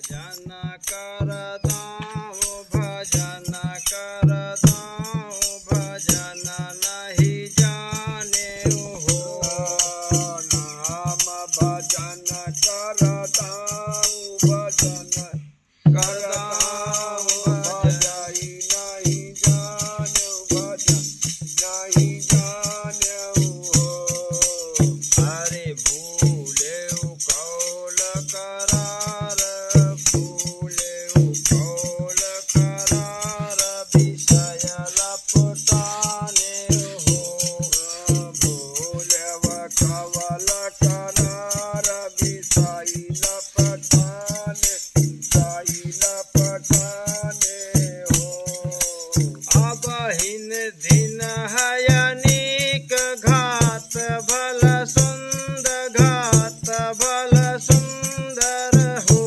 भजन करताऊँ भजन करताऊँ भजन नहीं जाने हो। नाम भजन करताऊँ भजन करताऊँ भजई नहीं जाने भजन नहीं जाने हो। हरे भूले कौल करार भूले कौल करार विषय लपटाने हो। भूले कवल करार विषय लपटाने हो। अब हिन दिन है अनेक घात भल सुंदर घात भल सुंदर हो।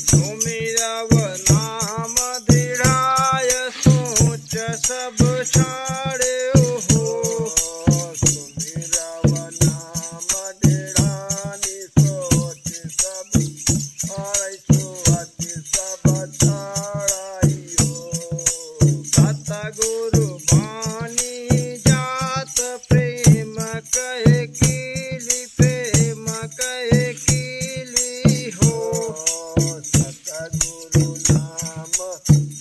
सुमिरव नाम दृढ़ाय सोच सब छाड़े हो। सतगुरु बानी जात प्रेम कहे कीली प्रेम कहे कीली हो। सतगुरु नाम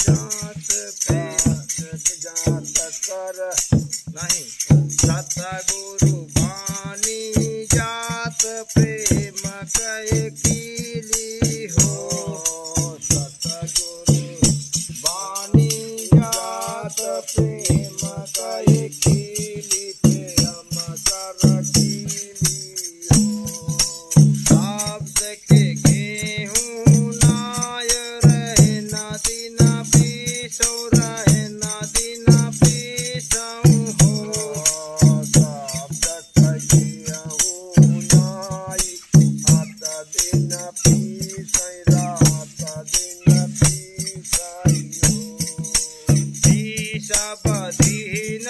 जात कर नहीं सतगुरु बानी जात प्रेम कहे कीली हो। सतगुरु बानी जात प्रेम कहे कीली प्रेम कर कीली हो। शब्द के गेहूँ नाय रहे नदी न पीसो रहे नदी न पीसऊँ हो। शब्द कहियहु नाई हाथ दिन पीसै रात दिन पीसै हो। पीसब दीन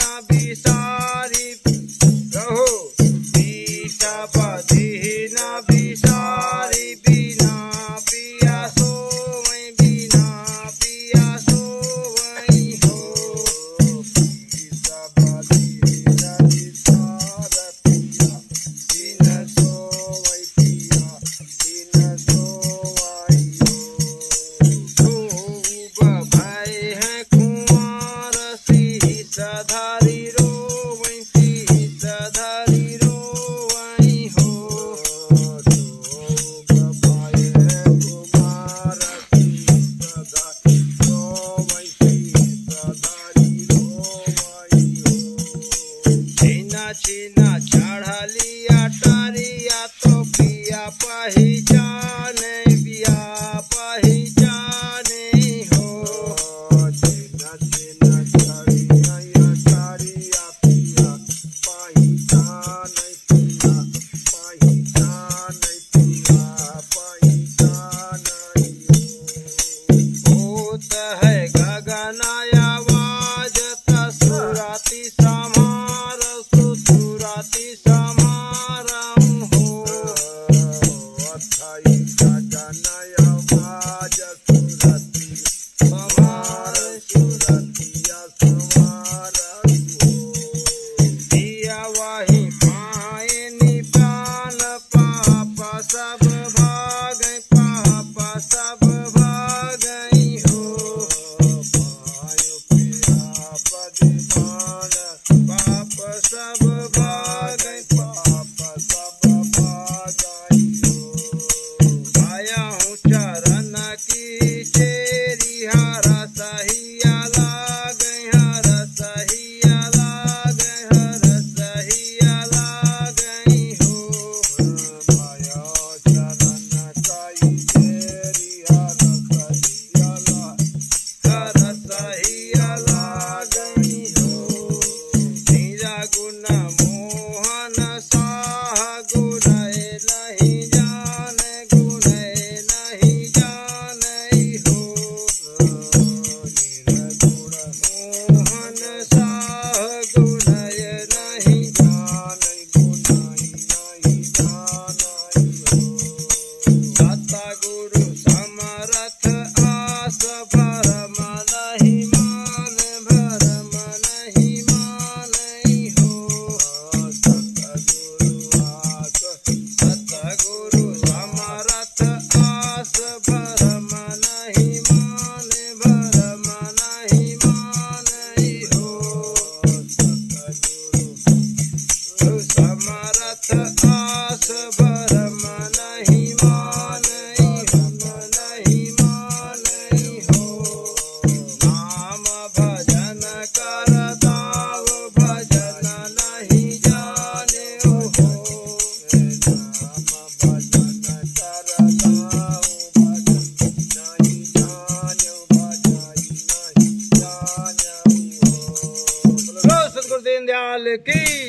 गुरु दीनदयाल की